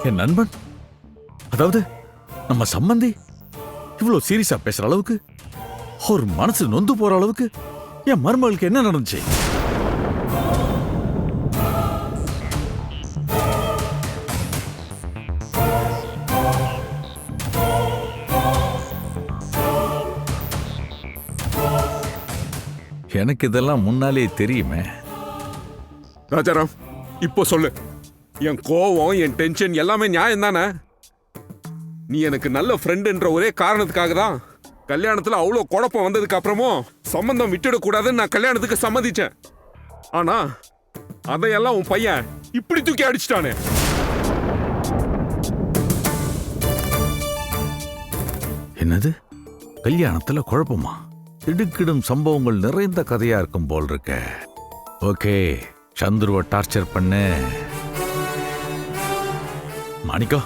என் நண்பன், அதாவது நம்ம சம்பந்தி இவ்வளவு சீரியஸா பேசுற அளவுக்கு, ஒரு மனசு நொந்து போற அளவுக்கு என் மருமகளுக்கு என்ன நடந்துச்சு? எனக்கு இதெல்லாம் முன்னாலே தெரியுமே. ராஜாராம், இப்போ சொல்லு. என் கோவம், என் டென்ஷன் எல்லாமே நியாயம் தானே? நீ எனக்கு நல்ல ஃப்ரெண்டுன்ற ஒரே காரணத்துக்காக தான் கல்யாணத்துல அவ்வளோ குழப்பம் வந்ததுக்கு அப்புறமும் சம்பந்தம் விட்டுடக்கூடாதுன்னு நான் கல்யாணத்துக்கு சம்மதிச்சேன். ஆனா அதையெல்லாம் உன் பையன் இப்படி தூக்கி அடிச்சிட்டானே. என்னது? கல்யாணத்துல குழப்பமா? திடுக்கிடும் சம்பவங்கள் நிறைந்த கதையா இருக்கும் போல் இருக்க. ஓகே, சந்துருவை டார்ச்சர் பண்ணு. மாணிக்கா,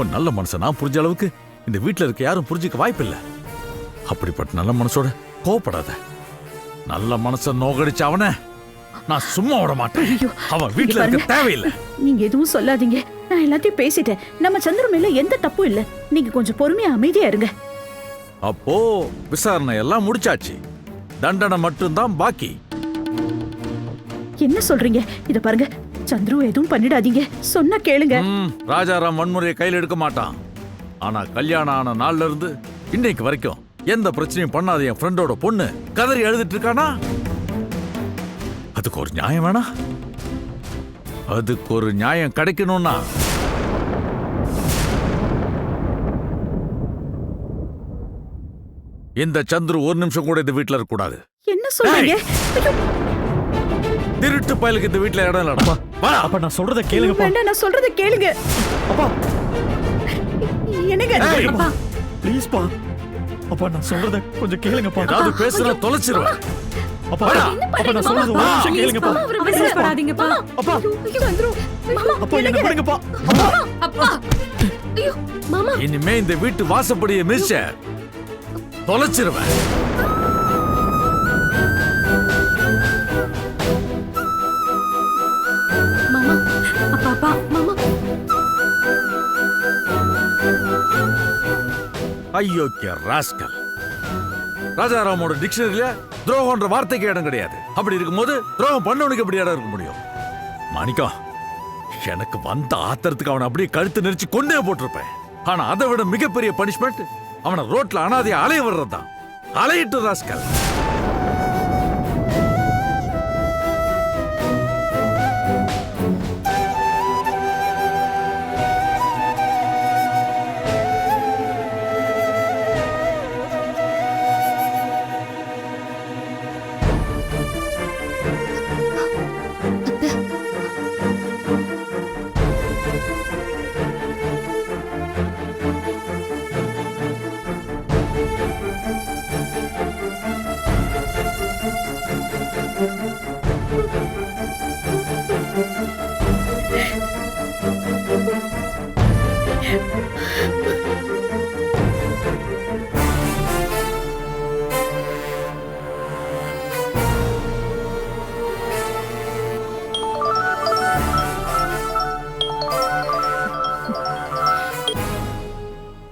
உன் நல்ல மனசை நான் புரிஞ்ச அளவுக்கு இந்த வீட்டுல இருக்க யாரும் புரிஞ்சுக்க வாய்ப்பில்லை. அப்படிப்பட்ட நல்ல மனசோட கோவப்படாத. நல்ல மனசை நோகடிச்ச அவனை நான் சும்மா விட மாட்டேன். அவன் வீட்டுல இருக்க தேவையில்லை. நீங்க எதுவும் சொல்லாதீங்க. நான் எல்லாத்தையும் பேசிட்டேன். நம்ம சந்திர மேல எந்த தப்பும் இல்ல. நீங்க கொஞ்சம் பொறுமையா அமைதியா இருங்க. அப்போ விசாரணை எல்லாம் முடிச்சாச்சு, தண்டனை மட்டும்தான் பாக்கி. என்ன சொல்றீங்க? இத பாருங்க, சந்துரு எதுவும் பண்ணிடாதீங்க, சொன்னா கேளுங்க. ராஜாராம் வன்முறையை கையில் எடுக்க மாட்டான். ஆனா கல்யாணம் ஆன நாள்ல இருந்து இன்னைக்கு வரைக்கும் எந்த பிரச்சனையும் பண்ணாத என் ஃப்ரெண்டோட பொண்ணு கதறி எழுதிட்டு இருக்கானா? அதுக்கு ஒரு நியாயம் வேணா? அதுக்கு ஒரு நியாயம் கிடைக்கணும்னா இந்த சந்துரு ஒரு நிமிஷம் கூட இந்த வீட்டுல இருக்க கூடாது. என்ன சொல்றீங்க? திருட்டு பயலுக்கு இந்த வீட்டுல இடம் இல்லடா. அப்பா நான் சொல்றத கேளுங்க. வேண்டாம், நான் சொல்றத கேளுங்க. அப்பா என்னங்க? அப்பா ப்ளீஸ் பா. அப்பா நான் சொல்றத கொஞ்சம் கேளுங்கப்பா. ஏதாவது பேசுற தொலைச்சிருவேன். அப்பா அப்பா நான் சொல்றது ஒரு நிமிஷம் கேளுங்கப்பா. அவசரப்படாதீங்கப்பா. அப்பா சந்துரு, அப்பா என்ன பண்ணுங்கப்பா. அப்பா ஐயோ மாமா, இனிமே இந்த வீட்டு வாசப்படியை மிதிச்ச தொலைச்சிருவேன். மாமா, அப்பா அப்பா மாமா. ஐயோ ராஸ்கல். ராஜாராமோட டிக்ஷனரியில துரோகம்ன்ற வார்த்தைக்கு இடம் கிடையாது. அப்படி இருக்கும்போது துரோகம் பண்ணவனுக்கு எப்படி இடம் இருக்க முடியும்? மாணிக்கம், எனக்கு வந்த ஆத்திரத்துக்கு அவனை அப்படியே கழுத்து நெரிச்சு கொண்டே போட்டிருப்பேன். ஆனா அதை விட மிகப்பெரிய பனிஷ்மெண்ட் அவனை ரோட்ல அனாதைய அலைய வர்றதுதான். அலையிட்டு ராஸ்கல்.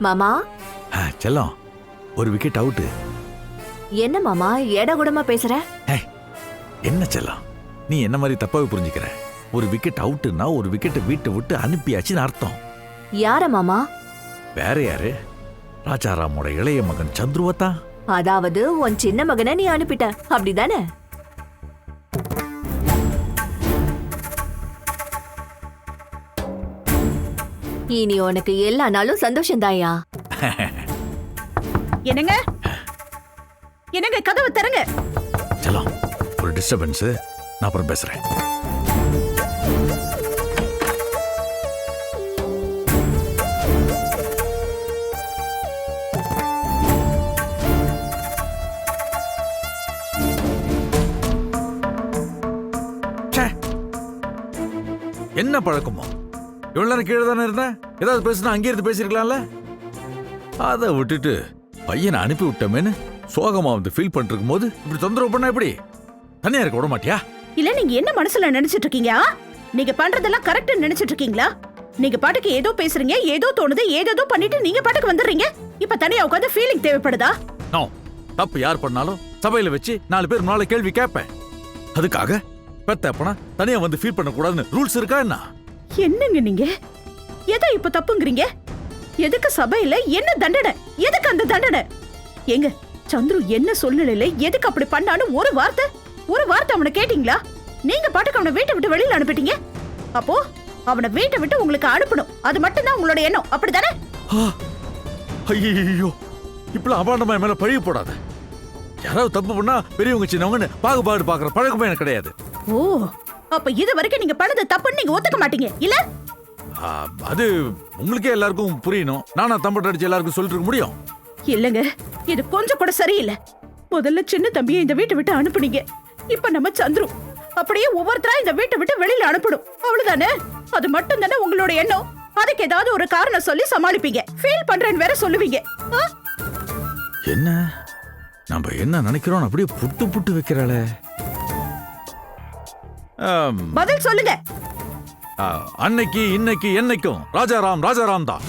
மாமா செல்லம், ஒரு விக்கெட் அவுட். என்ன மாமா எட கூடமா பேசுற? என்ன செல்லம், நீ என்ன மாதிரி தப்பாவே புரிஞ்சுக்கிற. ஒரு விக்கெட் அவுட்னா ஒரு விக்கெட்டை வீட்டை விட்டு அனுப்பியாச்சுன்னு அர்த்தம். யார மாமா? வேற யாரு? ராஜாராமோட இளைய மகன் சந்துருவத்தான். அதாவது உன் சின்ன மகனை நீ அனுப்பிட்ட, அப்படிதானே? இனி உனக்கு எல்லா நாளும் சந்தோஷம் தாயா. என்னங்க? என்னங்க, கதவை திறங்க. செல்லம், ஒரு டிஸ்டர்பன்ஸ், நான் அப்புறம் பேசுறேன். என்ன பழக்கமோ? இவ்வளவு நேரம் கீழே தானே இருந்தேன். ஏதாவது பேசுனா அங்கே இருந்து பேசிருக்கலாம்ல. அதை விட்டுட்டு பையனை அனுப்பி விட்டமேன்னு சோகமா வந்து ஃபீல் பண்ணிட்டு இருக்கும் போது இப்படி தொந்தரவு பண்ணா எப்படி? தனியா இருக்க விட மாட்டியா? இல்ல, நீங்க என்ன மனசுல நினைச்சிட்டு இருக்கீங்க? நீங்க பண்றதெல்லாம் கரெக்ட் நினைச்சிட்டு இருக்கீங்களா? நீங்க பாட்டுக்கு ஏதோ பேசுறீங்க, ஏதோ தோணுது, ஏதேதோ பண்ணிட்டு நீங்க பாட்டுக்கு வந்துடுறீங்க. இப்ப தனியா உட்காந்து ஃபீலிங் தேவைப்படுதா? நோ, தப்பு யார் பண்ணாலும் சபையில வச்சு 4 பேர் முன்னால கேள்வி கேட்பேன். அதுக்காக பெத்த அப்பனா தனியா வந்து ஃபீல் பண்ண கூடாதுன்னு ரூல்ஸ் இருக்கா என்ன? என்னங்க நீங்க? எதை இப்ப தப்புங்கறீங்க? எதுக்கு சபையில என்ன தண்டனை? எதுக்கு அந்த தண்டனை? ஏங்க, சந்துரு என்ன சூழ்நிலையில எதுக்கு அப்படி பண்ணான்னு ஒரு வார்த்தை அவனை கேட்டீங்களா? நீங்க பாட்டுக்கு அவனை வீட்டை விட்டு வெளியில அனுப்பிட்டீங்க. அப்போ அவனை வீட்டை விட்டு உங்களுக்கு அனுப்பணும், அது மட்டும்தான் உங்களோட எண்ணம், அப்படித்தானே? ஐயோ, இப்பெல்லாம் அபாண்டமா என் மேல பழிய போடாத. யாராவது தப்பு பண்ணா பெரியவங்க சின்னவங்கன்னு பாகுபாடு பாக்குற பழக்கமே எனக்கு கிடையாது. ஓ, அப்ப இது வரைக்கும் நீங்க பண்ணது தப்புன்னு நீங்க ஒத்துக்க மாட்டீங்க இல்ல? அது உங்களுக்கே எல்லாருக்கும் புரியணும். நானா தம்பட்ட அடிச்சு எல்லாருக்கும் சொல்லிட்டு இருக்க முடியும்? இல்லங்க, இது கொஞ்சம் கூட சரியில்லை. முதல்ல சின்ன தம்பியை இந்த வீட்டை விட்டு அனுப்புனீங்க, இப்ப நம்ம சந்துரு அப்படியே ஒவ்வொருத்தரா இந்த வீட்டை விட்டு வெளியில அனுப்பணும், அவ்வளவுதானே? அது மட்டும் தானே உங்களோட எண்ணம்? அதுக்கு ஏதாவது ஒரு காரணம் சொல்லி சமாளிப்பீங்க, ஃபீல் பண்றேன்னு வேற சொல்லுவீங்க. என்ன நம்ம என்ன நினைக்கிறோம் அப்படியே புட்டு புட்டு வைக்கிறாளே. பதில் சொல்லுங்க. அன்னைக்கு இன்னைக்கு என்னைக்கும் ராஜாராம் தான்.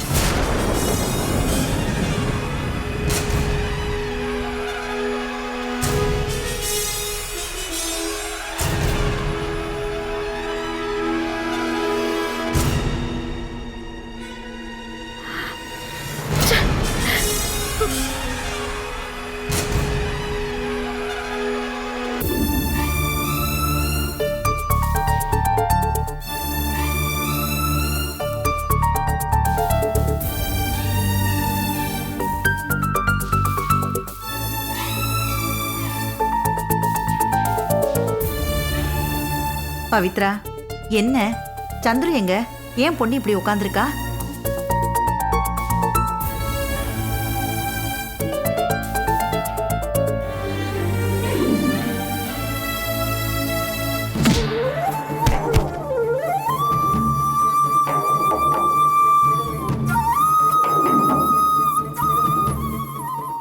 பவித்ரா, என்ன சந்துரு எங்க? ஏன் பொண்ணு இப்படி உட்கார்ந்திருக்கா?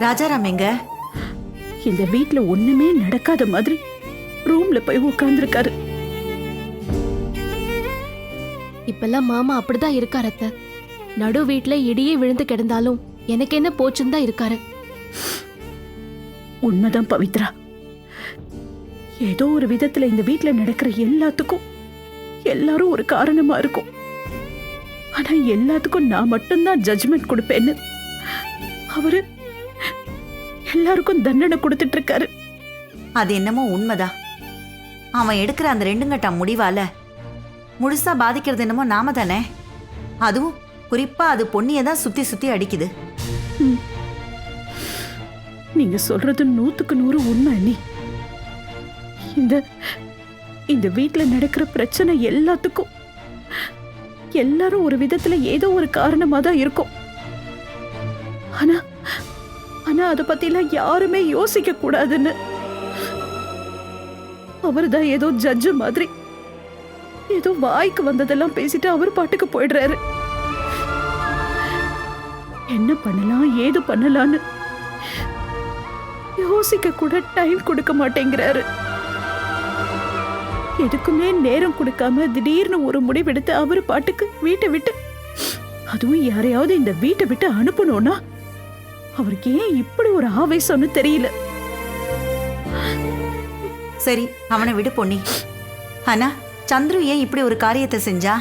ராஜாராம் எங்க? இந்த வீட்ல ஒண்ணுமே நடக்காத மாதிரி ரூம்ல போய் உட்கார்ந்திருக்காரு. இப்பெல்லாம் மாமா அப்படிதான் இருக்காரு அத்தை. நடு வீட்ல இடியே விழுந்து கிடந்தாலும் எனக்கு என்ன போச்சுன்னு தான் இருக்காரு. உண்மைதான் பவித்ரா, ஏதோ ஒரு விதத்துல இந்த வீட்ல நடக்கிற எல்லாத்துக்கும் எல்லாரும் ஒரு காரணமா இருக்கும். ஆனா எல்லாத்துக்கும் நான் மட்டும்தான் ஜட்ஜ்மெண்ட் கொடுப்பேன்னு அவரு எல்லாருக்கும் தண்டனை கொடுத்துட்டு இருக்காரு. அது என்னமோ உண்மைதான். அவன் எடுக்கிற அந்த 2 கட்ட முடிவால முழுசா பாதிக்கிறது என்னமோ நாம தானே. அதுவும் குறிப்பா அது பொன்னியை தான் சுத்தி சுத்தி அடிக்குது. நீங்க சொல்றது 100க்கு 100 உண்மை அண்ணி. இந்த வீட்ல நடக்கிற பிரச்சனை எல்லாத்துக்கும் எல்லாரும் ஒரு விதத்துல ஏதோ ஒரு காரணமா தான் இருக்கும். ஆனா அத பத்திலாம் யாருமே யோசிக்க கூடாதுன்னு அவர்தான் ஏதோ ஜட்ஜு மாதிரி ஏதோ வாய்க்கு வந்ததெல்லாம் பேசிட்டு அவர் பாட்டுக்கு போயிடுறாரு. என்ன பண்ணலாம் ஏது பண்ணலான்னு யோசிக்க கூட டைம் கொடுக்க மாட்டேங்கிறாரு. எதுக்குமே நேரம் கொடுக்காம திடீர்னு ஒரு முடிவெடுத்து அவரு பாட்டுக்கு வீட்டை விட்டு, அதுவும் யாரையாவது இந்த வீட்டை விட்டு அனுப்பணும்னா அவருக்கு ஏன் இப்படி ஒரு ஆவேசம்னு தெரியல. சரி, அவனை விடு பொன்னி. ஆனா சந்துரு ஏன் இப்படி ஒரு காரியத்தை செஞ்சா?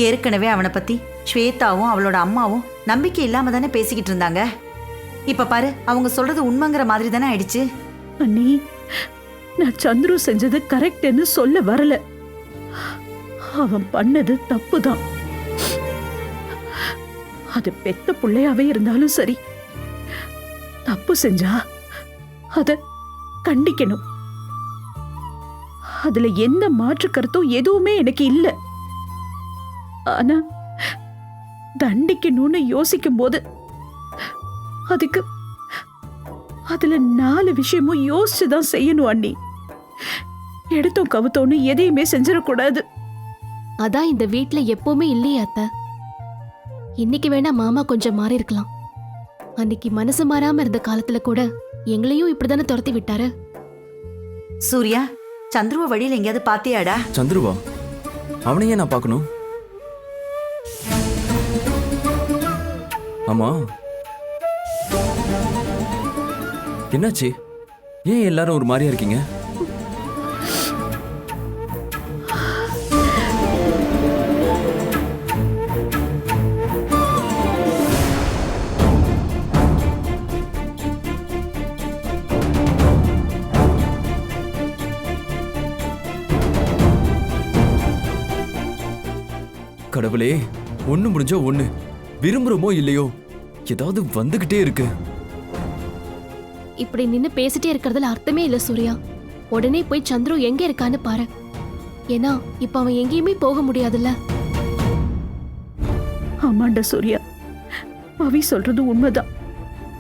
ஏற்கனவே அவனை பத்தி ஸ்வேதாவும் அவளோட அம்மாவும் நம்பிக்கை இல்லாம தானே பேசிக்கிட்டு இருந்தாங்க. இப்ப பாரு, அவங்க சொல்றது உண்மைங்கிற மாதிரி தானே ஆயிடுச்சு. அண்ணி, நான் சந்துரு செஞ்சது கரெக்ட்னு சொல்ல வரல. அவன் பண்ணது தப்புதான். அது பெத்த பிள்ளையாவே இருந்தாலும் சரி, தப்பு செஞ்சா அத கண்டிக்கணும். அதுல எந்த மாற்று கருத்தும் எதுவுமே எனக்கு இல்ல. ஆனா தண்டிக்கணும்னு யோசிக்கும் போது அதுக்கு அதுல 4 விஷயமும் யோசிச்சுதான் செய்யணும் அண்ணி. எடுத்தோம் கவுத்தோன்னு எதையுமே செஞ்சிடக்கூடாது. அதான் இந்த வீட்ல எப்பவுமே இல்லையே அத்தை. இன்னைக்கு வேணா மாமா கொஞ்சம் மாறி இருக்கலாம். அன்னைக்கு மனசு மாறாம இருந்த காலத்துல கூட எங்களையும் இப்படிதானே துரத்தி விட்டாரு. சூர்யா, சந்துருவ வழியில எங்கேயாவது பாத்தியாடா? சந்துருவா? அவனையே நான் பார்க்கணும். ஆமா, என்னாச்சு? ஏன் எல்லாரும் ஒரு மாதிரியா இருக்கீங்க? கடவுளே, ஒண்ணு முடிஞ்சா ஒண்ணு, விரும்புறோமோ இல்லையோ ஏதாவது வந்துகிட்டே இருக்கு. இப்படி நின்னு பேசிட்டே இருக்கிறதுல அர்த்தமே இல்ல சூர்யா. உடனே போய் சந்துரு எங்க இருக்கான்னு பாரு. ஏன்னா இப்ப அவன் எங்கேயுமே போக முடியாதுல்ல. ஆமாண்டா சூர்யா, அவி சொல்றது உண்மைதான்.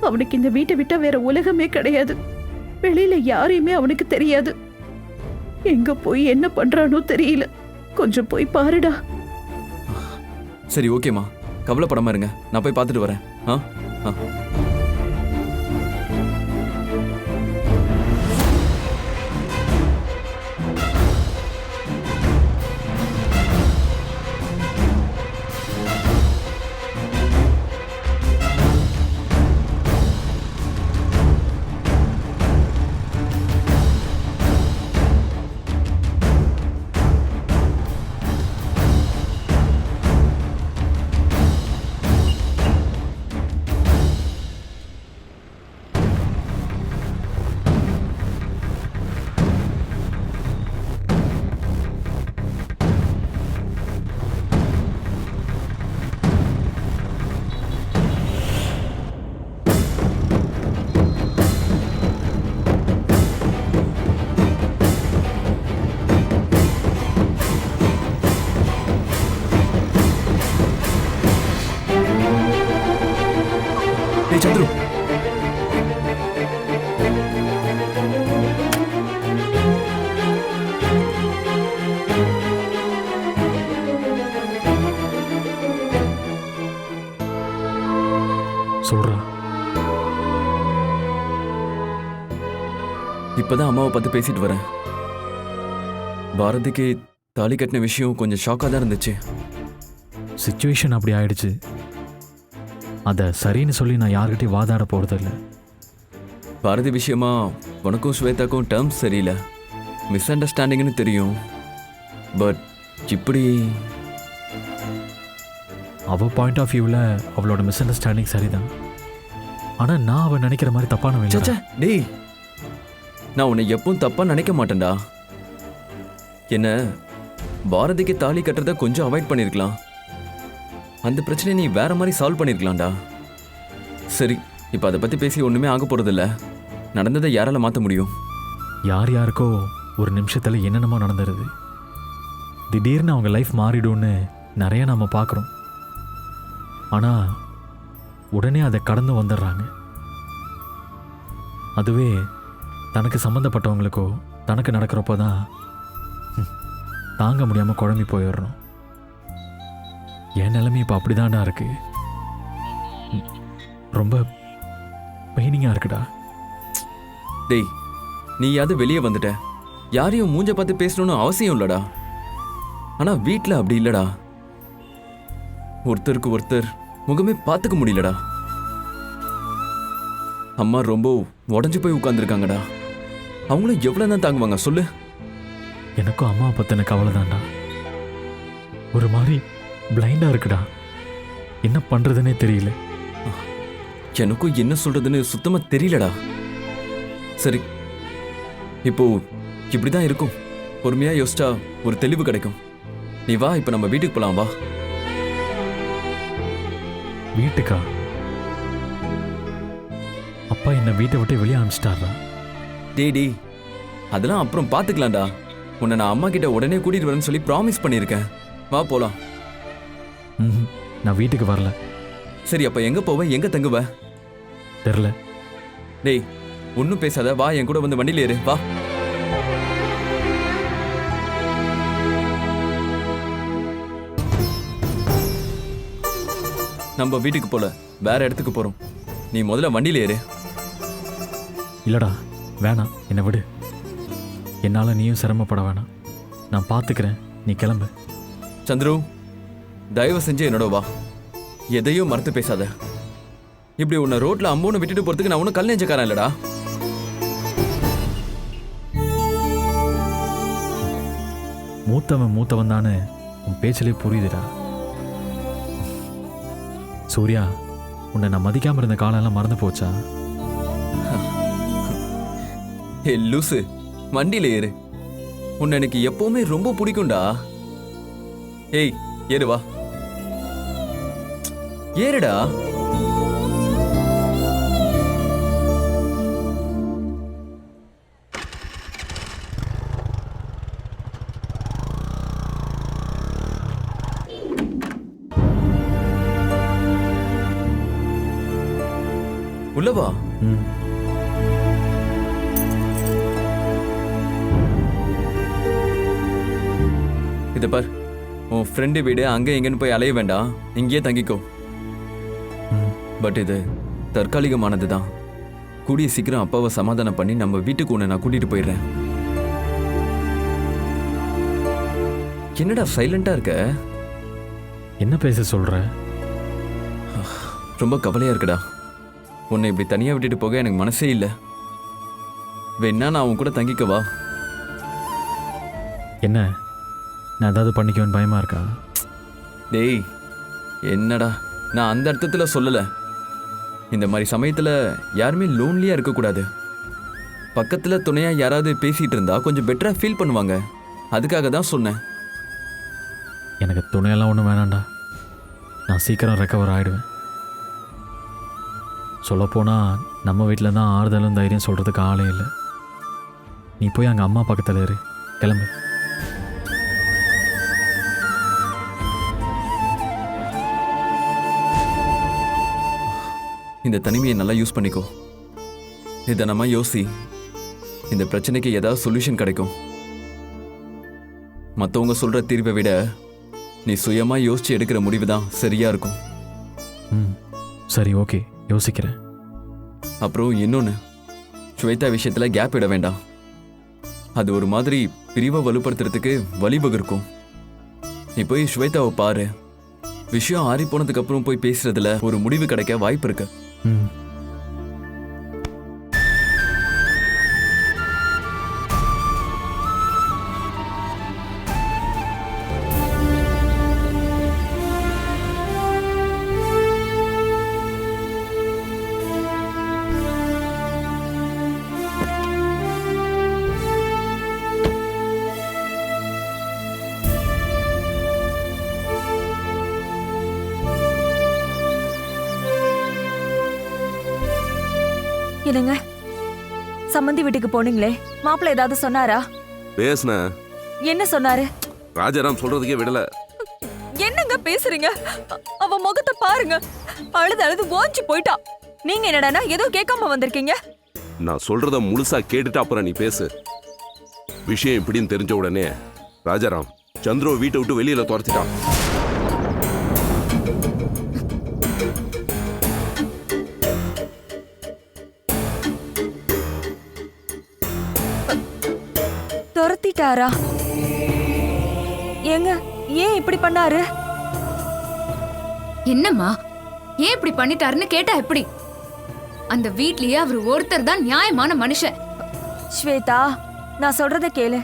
அவனுக்கு இந்த வீட்டை விட்டா வேற உலகமே கிடையாது. வெளியில யாரையுமே அவனுக்கு தெரியாது. எங்க போய் என்ன பண்றானோ தெரியல. கொஞ்சம் போய் பாருடா. சரி, ஓகேம்மா, கவலைப்படாம இருங்க, நான் போய் பார்த்துட்டு வரேன். ஆ ஆ. டேய் சந்துரு, சொல்றா. இப்பதான் அம்மாவை பார்த்து பேசிட்டு வரேன். பாரதிக்கு தாலி கட்டின விஷயம் கொஞ்சம் ஷாக்காக தான் இருந்துச்சு. சிச்சுவேஷன் அப்படி ஆயிடுச்சு. அதை சரின்னு சொல்லி நான் யார்கிட்டயும் வாதாட போறதில்ல. பாரதி விஷயமா உனக்கும் ஸ்வேதாக்கும் டேர்ம்ஸ் சரியில்லை, மிஸ் அண்டர்ஸ்டாண்டிங்னு தெரியும். பட் இப்படி அவ பாயிண்ட் ஆஃப் வியூவில் அவளோட மிஸ் அண்டர்ஸ்டாண்டிங் சரிதான். ஆனால் நான் அவன் நினைக்கிற மாதிரி தப்பான சச்சா, டேய், நான் உன்னை எப்பவும் தப்பா நினைக்க மாட்டேன்டா. என்ன, பாரதிக்கு தாலி கட்டுறத கொஞ்சம் அவாய்ட் பண்ணியிருக்கலாம். அந்த பிரச்சனையை நீ வேற மாதிரி சால்வ் பண்ணியிருக்கலாம்டா. சரி, இப்போ அதை பற்றி பேசி ஒன்றுமே ஆக போகிறதில்ல. நடந்ததை யாரால மாற்ற முடியும்? யார் யாருக்கோ ஒரு நிமிஷத்தில் என்னென்னமோ நடந்துருது. திடீர்னு அவங்க லைஃப் மாறிடும்னு நிறைய நம்ம பார்க்குறோம். ஆனால் உடனே அதை கடந்து வந்துடுறாங்க. அதுவே தனக்கு சம்மந்தப்பட்டவங்களுக்கோ தனக்கு நடக்கிறப்போ தான் தாங்க முடியாமல் குழம்பி போயிடுறோம். என் நிலைமை இப்போ அப்படிதான்டா இருக்கு. ரொம்ப பெயினிங்காக இருக்குடா. டேய், நீயாவது வெளியே வந்துட்ட, யாரையும் மூஞ்ச பார்த்து பேசணும்னு அவசியம் இல்லடா. ஆனால் வீட்டில் அப்படி இல்லடா. ஒருத்தருக்கு ஒருத்தர் முகமே பார்த்துக்க முடியலடா. அம்மா ரொம்ப உடஞ்சு போய் உட்காந்துருக்காங்கடா. அவங்களும் எவ்வளோ தான் தாங்குவாங்க சொல்லு? எனக்கும் அம்மா பற்றின கவலை தான்டா. ஒரு மாதிரி பிளைண்டாக இருக்குடா. என்ன பண்ணுறதுனே தெரியல. எனக்கும் என்ன சொல்றதுன்னு சுத்தமாக தெரியலடா. சரி, இப்போ இப்படிதான் இருக்கும். பொறுமையாக யோசிச்சா ஒரு தெளிவு கிடைக்கும். நீ வா, இப்போ நம்ம வீட்டுக்கு போகலாம். வா. வீட்டுக்கா? அப்பா என்னை வீட்டை விட்டு வெளியே அனுப்பிச்சிட்டாரா? டேய், அதெல்லாம் அப்புறம் பார்த்துக்கலாம்டா. உன்னை நான் அம்மா கிட்ட உடனே கூட்டிட்டு வரேன்னு சொல்லி ப்ராமிஸ் பண்ணியிருக்கேன். வா போலாம். நான் வீட்டுக்கு வரல. சரி, அப்ப எங்க போவ, எங்க தங்குவ? தெரியல. டேய், ஒன்னும் பேசாத, வா என் கூட வந்து வண்டியில ஏறு. வா. நம்ம வீட்டுக்கு போல, வேற இடத்துக்கு போறோம். நீ முதல்ல வண்டியில ஏறு. இல்லடா, வேணாம், என்னை விடு. என்னால் நீயும் சிரமப்பட வேணாம். நான் பார்த்துக்கிறேன், நீ கிளம்பு. சந்துரு, தயவு செஞ்சு என்னோட வா. எதையும் மறந்து பேசாத. இப்படி உன்னை ரோட்ல அம்போன்னு விட்டுட்டு போறதுக்கு நான் ஒன்றும் கல் நெஞ்சக்காரன் இல்லடா. மூத்தவன் தானே உன் பேச்சிலே புரியுதுடா. சூர்யா, உன்னை நான் மதிக்காம இருந்த காலம்லாம் மறந்து போச்சா? ஏ லூசு, வண்டியில ஏறு. உன்னை எனக்கு எப்பவுமே ரொம்ப பிடிக்கும்டா. ஏய் ஏறு வா, ஏறுடா. உள்ளவா. ம். இத பார், உன் ஃப்ரெண்டு வீடு அங்க எங்கன்னு போய் அலைய வேண்டாம், இங்கேயே தங்கிக்கோ. ம். பட் இது தற்காலிகமானதுதான். கூடிய சீக்கிரம் அப்பாவை சமாதானம் பண்ணி நம்ம வீட்டுக்கு உன்னை நான் கூட்டிட்டு போயிடுறேன். என்னடா சைலண்டா இருக்க? என்ன பேச சொல்ற? ரொம்ப கவலையா இருக்குடா. உன்னை இப்படி தனியா விட்டுட்டு போக எனக்கு மனசே இல்லை. வேணா நான் உன் கூட தங்கிக்கவா? என்ன, நான் ஏதாவது பண்ணிக்குவேன்னு பயமா இருக்கா? டேய் என்னடா, நான் அந்த அர்த்தத்துல சொல்லல. இந்த மாதிரி சமயத்துல யாருமே லோன்லியா இருக்கக்கூடாது. பக்கத்துல துணையா யாராவது பேசிட்டு இருந்தா கொஞ்சம் பெட்டரா ஃபீல் பண்ணுவாங்க. அதுக்காக தான் சொன்னேன். எனக்கு துணையெல்லாம் ஒன்றும் வேணாண்டா. நான் சீக்கிரம் ரெக்கவர் ஆகிடுவேன். சொல்லப்போனால் நம்ம வீட்டில் தான் ஆறுதலும் தைரியம் சொல்கிறதுக்கு ஆளே இல்லை. நீ போய் அங்கே அம்மா பக்கத்தில் இரு. கிளம்பு. இந்த தனிமையை நல்லா யூஸ் பண்ணிக்கோ. இதை நம்ம யோசி. இந்த பிரச்சனைக்கு ஏதாவது சொல்யூஷன் கிடைக்கும். மற்றவங்க சொல்ற தீர்வை விட நீ சுயமா யோசிச்சு எடுக்கிற முடிவு தான் சரியா இருக்கும். ம், சரி, ஓகே, யோசிக்கிறேன். அப்புறம் இன்னொன்று, ஸ்வேதா விஷயத்துல கேப் இட வேண்டாம். அது ஒரு மாதிரி பிரிவை வலுப்படுத்துறதுக்கு வழிவகுக்கும். நீ போய் ஸ்வேதாவை பாரு. விஷயம் ஆறி போனதுக்கு அப்புறம் போய் பேசுறதுல ஒரு முடிவு கிடைக்க வாய்ப்பு இருக்கு. ம். என்னங்க, சம்மந்தி வீட்டுக்கு போனீங்களே, மாப்பிள்ளை ஏதாவது சொன்னாரா? பேசுன என்ன சொன்னாரு? ராஜாராம் சொல்றதுக்கே விடல. என்னங்க பேசுறீங்க? அவ முகத்தை பாருங்க, அழுது அழுது ஓஞ்சி போயிட்டா. நீங்க என்னடானா ஏதோ கேட்காம வந்திருக்கீங்க. நான் சொல்றத முழுசா கேட்டுட்டு அப்புறம் நீ பேசு. விஷயம் இப்படின்னு தெரிஞ்ச உடனே ராஜாராம் சந்துருவை வீட்டை விட்டு வெளியில துரத்திட்டான். துரத்திட்டாரா? ஏங்க, ஏன் இப்படி பண்ணாரு? என்னம்மா, ஏன் இப்படி பண்ணிட்டாருன்னு கேட்டா எப்படி? அந்த வீட்லயே அவர் ஒருத்தர் தான் நியாயமான மனுஷன். ஸ்வேதா, நான் சொல்றத கேளு.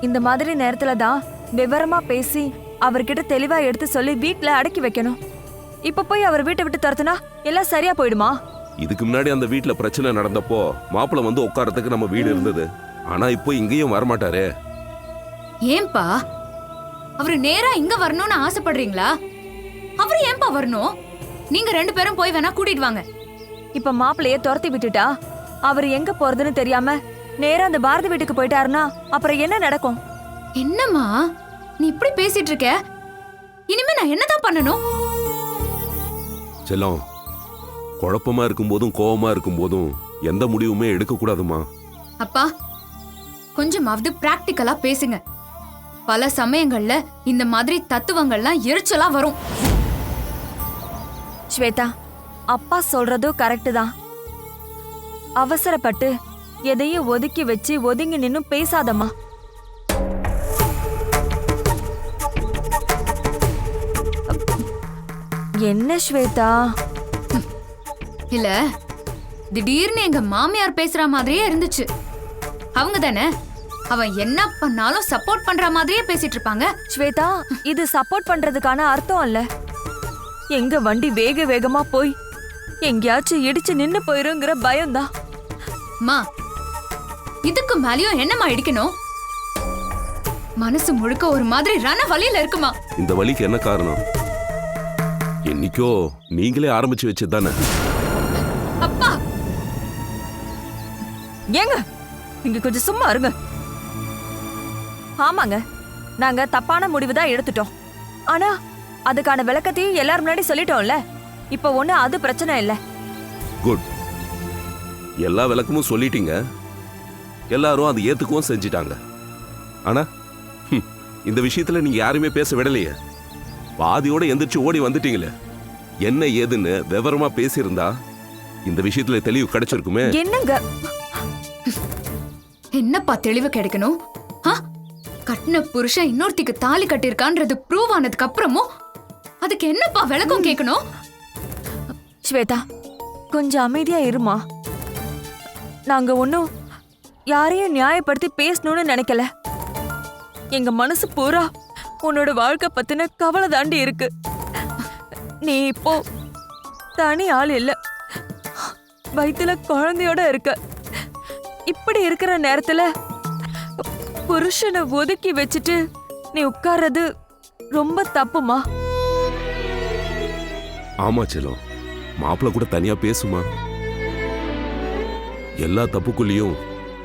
இந்த மாதிரி நேரத்துல தான் விவரமா பேசி அவர்கிட்ட தெளிவா எடுத்து சொல்லி வீட்ல அடக்கி வைக்கணும். இப்ப போய் அவர் வீட்டை விட்டு துரத்துனா எல்லாம் சரியா போயிடுமா? இதுக்கு முன்னாடி அந்த வீட்டுல பிரச்சனை நடந்தப்போ மாப்பிள்ள வந்து உட்காரத்துக்கு நம்ம வீடு இருந்தது. ஆனா இப்போ இங்கேயும் வரமாட்டாரு. ஏன்பா அவரு நேரா இங்க வரணும்னு ஆசைப்படுறீங்களா? அவரு ஏன்பா வரணும்? நீங்க 2 பேரும் போய் வேணா கூட்டிட்டு வாங்க. இப்ப மாப்பிள்ளைய துரத்தி விட்டுட்டா அவர் எங்க போறதுன்னு தெரியாம நேரா அந்த பாரதி வீட்டுக்கு போயிட்டாருன்னா அப்புறம் என்ன நடக்கும்? என்னம்மா நீ இப்படி பேசிட்டு இருக்க? இனிமே நான் என்னதான் பண்ணணும்? செல்லம், குழப்பமா இருக்கும் போதும் கோவமா இருக்கும் போதும் எந்த முடிவுமே எடுக்க கூடாதுமா. அப்பா, கொஞ்சமாவது பிராக்டிக்கலா பேசுங்க. பல சமயங்கள்ல இந்த மாதிரி தத்துவங்கள்லாம் எரிச்சலா வரும். ஸ்வேதா, அப்பா சொல்றதும் கரெக்ட் தான். அவசரப்பட்டு எதையும் ஒதுக்கி வச்சு ஒதுங்கி நின்னு பேசாதம்மா. என்ன ஸ்வேதா? இல்ல திடீர்னு எங்க மாமியார் பேசுற மாதிரியே இருந்துச்சு. அவங்க தானே அவன் என்ன பண்ணாலும் சப்போர்ட் பண்ற மாதிரியே பேசிட்டு இருப்பாங்க. ஸ்வேதா, இது சப்போர்ட் பண்றதுக்கான அர்த்தம் இல்ல. எங்க வண்டி வேக வேகமா போய் எங்கேயாச்சும் இடிச்சு நின்னு போயிருங்கிற பயம்தான். மா, இதுக்கு மேலயும் என்னமா இடிக்கணும்? மனசு முழுக்க ஒரு மாதிரி ரண வலியில இருக்குமா. இந்த வலிக்கு என்ன காரணம்? என்னைக்கோ நீங்களே ஆரம்பிச்சு வச்சது தானே. அப்பா, ஏங்க நீங்க கொஞ்சம் சும்மா இருங்க. ஆமாங்க, நாங்க தப்பான முடிவு தான் எடுத்துட்டோம். ஆனா அதுக்கான விளக்கத்தையும் எல்லாரும் முன்னாடி சொல்லிட்டோம்ல. இப்ப ஒண்ணு அது பிரச்சனை இல்ல. குட். எல்லா விளக்கமும் சொல்லிட்டீங்க, எல்லாரும் அது ஏத்துக்கவும் செஞ்சிட்டாங்க. ஆனா இந்த விஷயத்துல நீங்க யாருமே பேச விடலையே. பாதியோட எந்திரிச்சு ஓடி வந்துட்டீங்களே. என்ன ஏதுன்னு விவரமா பேசியிருந்தா இந்த விஷயத்துல தெளிவு கிடைச்சிருக்குமே. என்னங்க என்னப்பா தெளிவு கிடைக்கணும்? கட்டின புருஷன் இன்னொருத்திக்கு தாலி கட்டிருக்கான்றது ப்ரூவ் ஆனதுக்கு அப்புறமும் அதுக்கு என்னப்பா விளக்கம் கேட்கணும்? ஸ்வேதா, கொஞ்சம் அமைதியா இருமா. நாங்க ஒன்னும் யாரையும் நியாயப்படுத்தி பேசணும்னு நினைக்கல. எங்க மனசு பூரா உன்னோட வாழ்க்கை பத்தின கவலை தாண்டி இருக்கு. நீ இப்போ தனி ஆள் இல்ல, வயித்துல குழந்தையோட இருக்க. இப்படி இருக்கிற நேரத்துல புருஷனை ஒதுக்கி வச்சுட்டு நீ உட்கார்றது ரொம்ப தப்புமா. ஆமா செல்லம், மாப்பிள்ள கூட தனியா பேசுமா. எல்லா தப்புக்குள்ளேயும்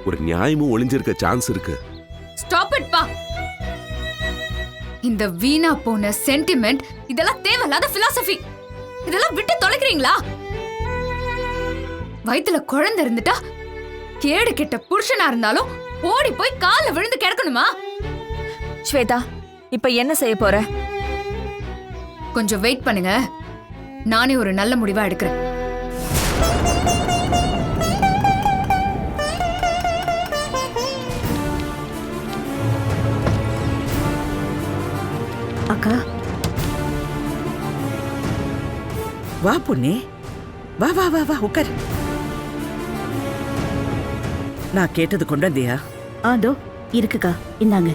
ஒரு நியாயமும் ஒளிஞ்சிருக்க சான்ஸ் இருக்கு. ஸ்டாப் இட் பா. இந்த வீணா போன சென்டிமெண்ட், இதெல்லாம் தேவையில்லாத பிலாசபி. இதெல்லாம் விட்டு தொலைக்கிறீங்களா? வயித்துல குழந்தை இருந்துட்டா கேடு கெட்ட புருஷனா இருந்தாலும் ஓடி போய் கால்ல விழுந்து கிடக்கணுமா? ஸ்வேதா, இப்ப என்ன செய்ய போற? கொஞ்சம் வெயிட் பண்ணுங்க, நானே ஒரு நல்ல முடிவா எடுக்கிறேன். அக்கா, வா பொண்ணே, வா வா வா வா உட்கார். நான் கேட்டது கொண்டு வந்தியா? அதோ இருக்குக்கா, இந்தாங்க.